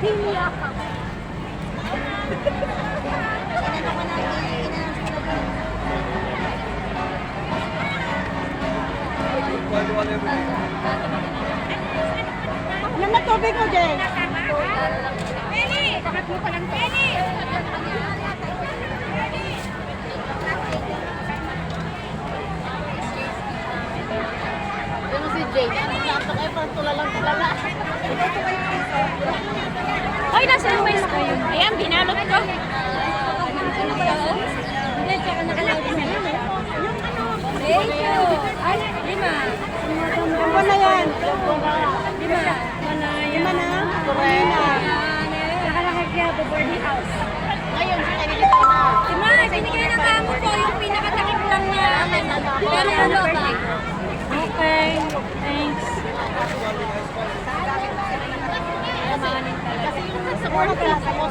Hiya ka. Yan na tubig mo, Jen. Penny! Tatlo pa lang, Penny! Ano si Jay? Sakto kayo, parang tulala. Hoy, nasa yung mais ko yun? Ayan, binalot ko. Hindi, tsaka nakalagay na yun. Thank you. Ay, lima. Ano na yan? Lima na. Correct. Nakalagay po birdie house. Ngayon, sinigil tayo na. Lima, binigay ng kamo ko yung pinakatakip lang niya. Pero ano ba? Okay, thanks.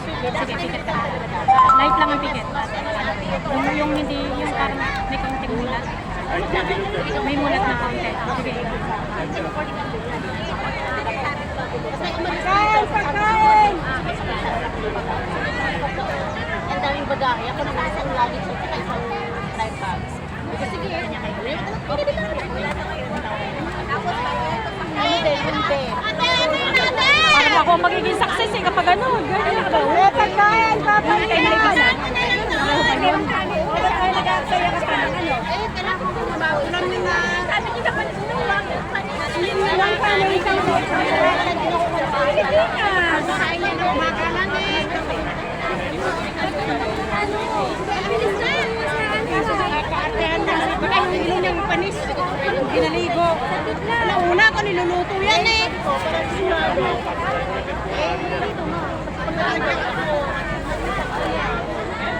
Sige, ticket ka. Light lang ang ticket. Yung hindi, yung parang may kaunting mulat. May mulat na kaunti. Sige. Pagkain! Ang daming bagahe. Ako naman isang luggage at saka isang life bags. Sige, kanya kayo. Hindi. Parang ako ang magiging success eh kapag ano. Pagkain! Papagkain! Ginaligo. Una ko niluluto yan eh.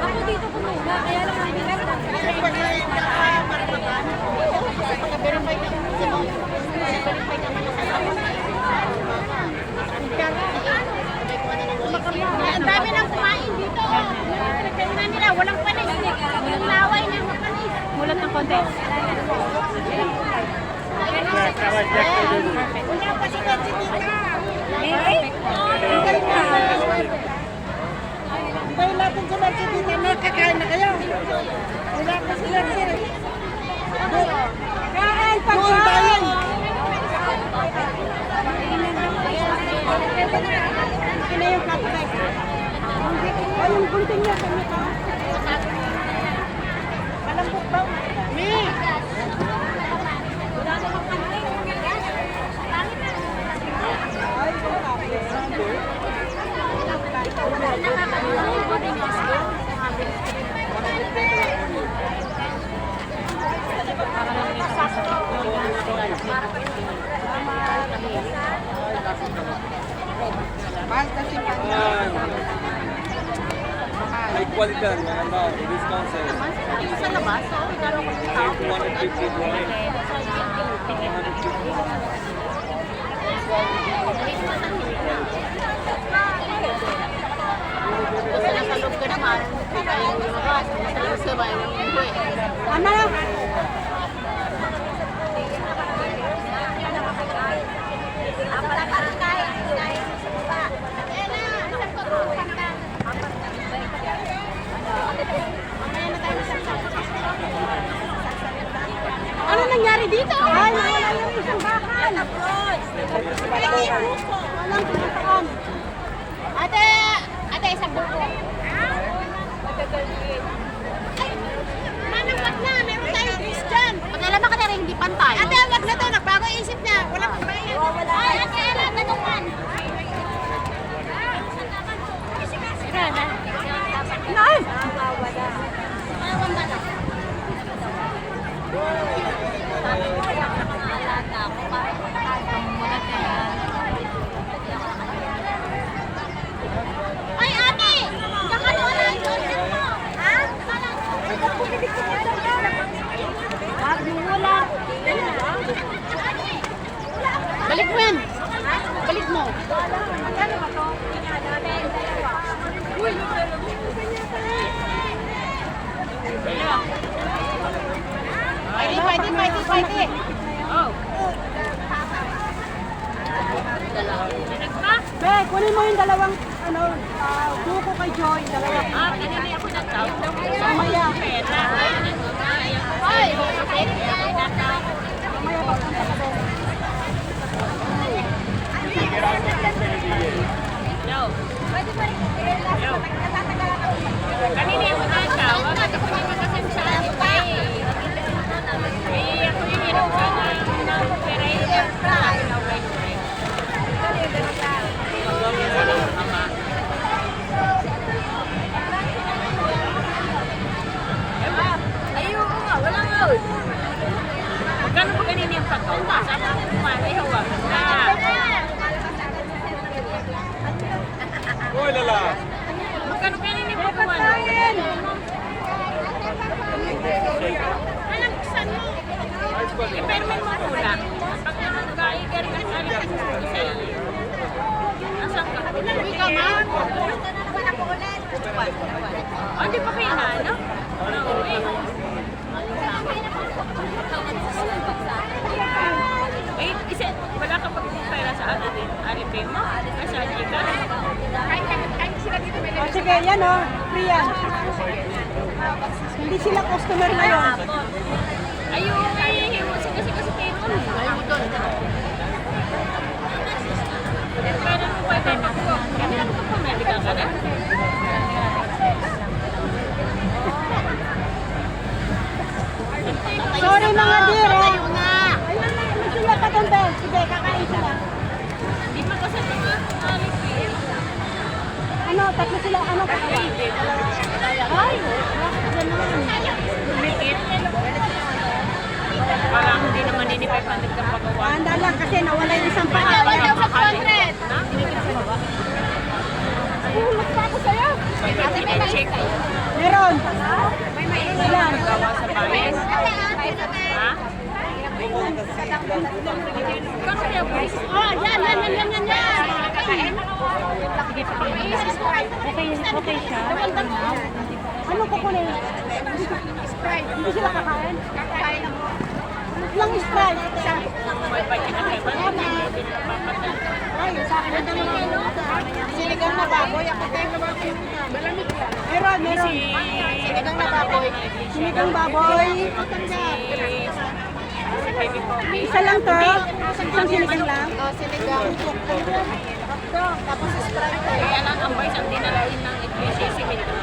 Ako dito pumunta, kaya lang hindi na Ang dami nang kumain dito. Nagkainan nila, walang panis. Walang laway na mapanis. mulat ng konti. Wala pa si Betsy dito. Tayo natin si Betsy dito. Nakakain na kayo. Wala pa si Betsy. Kain, pagkain! Ina yung kapatid. Yung gunting niya kami ka. Malambot ba? Mi! May kwalidad, maganda, discount sale. Yung sa labas, oh, pinalo ko yung tao. 250 dollars. Kasi nasa loob ka naman, kaya yung lumabas, nasa loob sa bahay ng hindi. Ano? Ano nangyari dito? Ay, wala yung isang bakal. Walang pumuntaan. Ate, isang buko. Ay, manang wag na. Meron tayong fish dyan. Pag-alama ka na rin, hindi pantay. Ate, wag na to. Nagbago isip niya. Walang pambayan. Ay, ate, ala, tanungan. Nay! Wala. Wala na. Ay, ate! Kakaluan doon mo! Ha? Balik mo yan! Balik mo! Pwede. Oh. Ben! kunin mo yung dalawang, buko kay Joy, dalawang. Pinili ako ng tao. Mamaya. Ay! Mamaya pagpunta ka doon. Kanina yung mga tawag, at ako yung magkakansahan pa eh. Eh, ako yung hirap ka na pera yung ayun nga, wala nga. Magkano pa kanina yung pagkaw? Sabi ko kumali, hawak na. Uy, lala! Magkano kanina yung pagkaw? Alam, saan mo? I-permit mo muna. Pag naman nag-aigar ka sa alipin ko sa iyo. Nasaan ka? Uwi ka, ma'am? Oh, di pa kayo na, no? Nauwi. Wait, wala ka pag-pera sa alipin mo? Sa alipin? O sige, yan o. Free yan. Hindi sila customer ngayon. Ayun, hihiwa siya kasi kayo mo. Ayaw mo doon. Pero mo pa ito ako. Kailan ka pumili ka na? Sorry mga dear. Ayun na. Sila pa doon, Ben. Sige, kakain sila. Di ba kasi ito nga alipin? Ano, tatlo sila, ano, kakain. Ay, ganun. Kumikit. Parang hindi naman hindi 500 ka pagawa. Handa lang kasi nawala yung isang paa. Kaya mahal. Na? Kinikit sa baba? Hulog pa ako sa'yo. Ate, may check. Meron. Ilan? Gawa sa bayan. Ha? Kano kaya po? Oh, yan. Okay siya. Ano ko kunin? Sprite. Hindi sila kakain? Kakain ako. Lang Sprite. May budget na kayo ba? Ay, sa akin na dalawa. Sinigang na baboy. Ako tayo malamig yan. Meron. Sinigang na baboy. Sinigang baboy. Isa lang to? Isang sinigang lang? Oo, sinigang. Tapos Sprite. Kaya lang ang boys ang dinalain ng Iglesia Metro.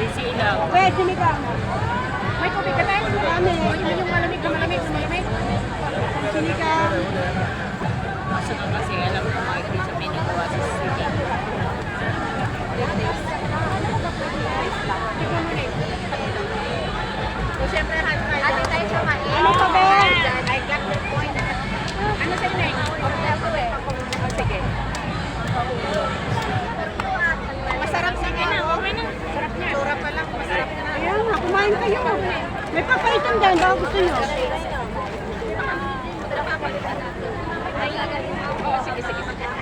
Busy lang. Wait, sinigang. May tubig ka tayo? Marami. Yung malamig. Sinigang. Kaso nga kasi alam ko mga Iglesia Metro gawa sa city. Siyempre, ate tayo sa kain. Ano pa ba? I got the point. Ano sa inay? Sige. Masarap na nga. Okay na. Sarap niya. Tura pa lang. Masarap na. Ayan nga, kumain kayo. May papaitan din. Baka gusto nyo. Sige.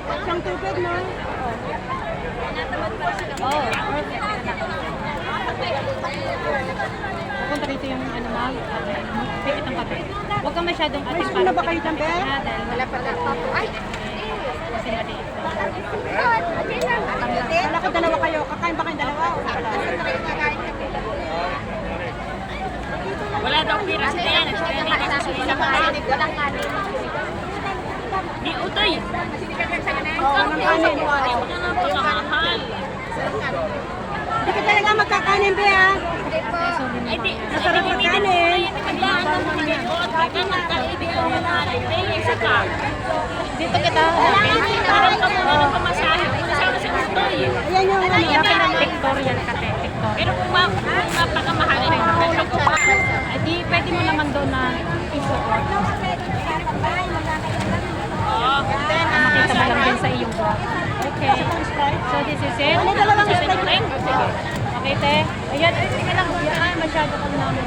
Isang tubig, no? Oh, perfect. Punta rito yung ano ma'am, pikit ng kape. Huwag ka masyadong May spoon na ba kayo dyan, Be? Wala pa lang. Ay! Kasi maliit. Wala ko dalawa kayo. Kakain ba kayong dalawa? O wala? Wala daw pira si Diana. Si Diana kasi sulit sa kanin. Walang kanin. Di utoy. Oo, walang kanin. Wala na pagkamahal. Hindi ka talaga magkakanin, Be, ha? Ay di, Masarap magkanin. Biglaan ng mga bot. Kaya nagkaibig ang mahal. Ay, isa ka. Dito kita. Parang ka muna ng pamasahe. Kasama sa utoy. Ayan yung ano. Pictorial kasi. Pero kung mapakamahalin ng kapatid ko pa, di pwede mo naman doon na isuot. Oo. Makita mo lang din sa iyong vlog. Okay. So this is it. Ano dalawang This is Sprite? it rin. Okay, te. Ayan, sige lang. Yan, masyado kang namin.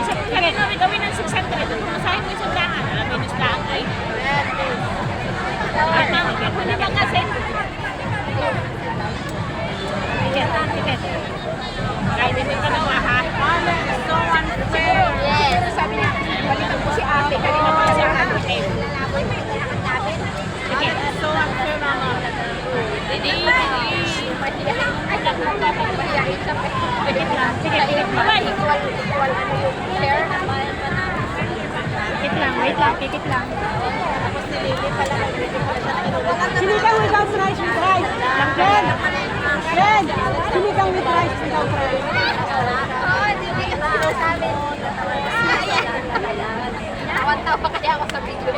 Sige, gawin ng 600. Masahin mo isang lahat. Alam mo yung lahat ay. Ako naman kasi. Ticket. Kahit hindi ka nawa, ha? So unfair. Yes. Sabi niya, balikan ko si ate. Kanina ko si ate. Pikit lang. Sige, pikit lang. Equal ano yung share naman. Pikit lang. Wait lang, pikit lang. Sinigang without rice with rice. Jen! Jen! Sinigang with rice without rice. Oo, hindi ka sinasabi. Tawa-tawa kaya ako sa video.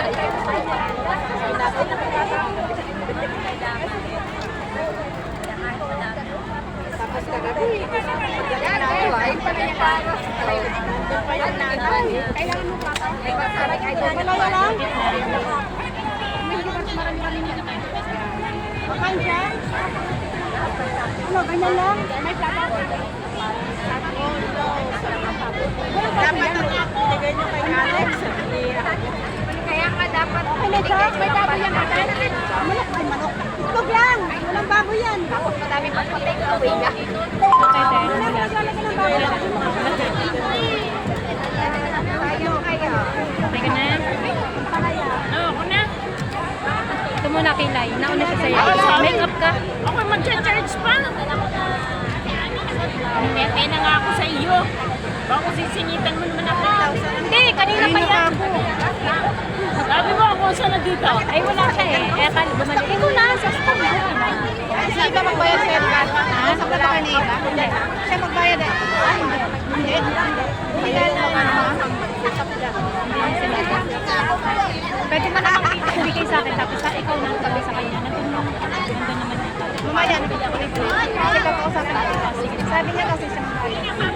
Tapos kagabi. Yan, ay pala yung para. Kailangan mo pa. Malaya lang. Makain siya? Ano, ganyan lang? May plato. Dapat ang ibigay niyo kay Alex. Kaya nga dapat May baboy yan natin. Manok, ay manok. Itlog lang. Walang baboy yan. tapos madami pang take away ka. Pwede. Wala ng baboy. Ayaw kaya. Okay ka na? Oo, ako na. Ito muna kilay. Nauna siya sa'yo. Make up ka. Ako mag-charge pa. Nete na nga ako sa iyo. Baka sisingitan mo naman ako. Hindi, kanina pa yan. Sabi mo ako saan na dito. Ay, wala siya eh. Kaya kali bumalik. Ikaw na, sa school na. Si Iba magbayad sa Edgar. Sa ka ba ni Iba? Hindi. Siya magbayad eh. Hindi. Hindi. Pwede mo naman ibigay sa akin. Tapos ikaw nang tabi sa kanya. Nandun naman dito. Mamaya, kasi kakausapin ko. Sabi niya kasi siya magbayad.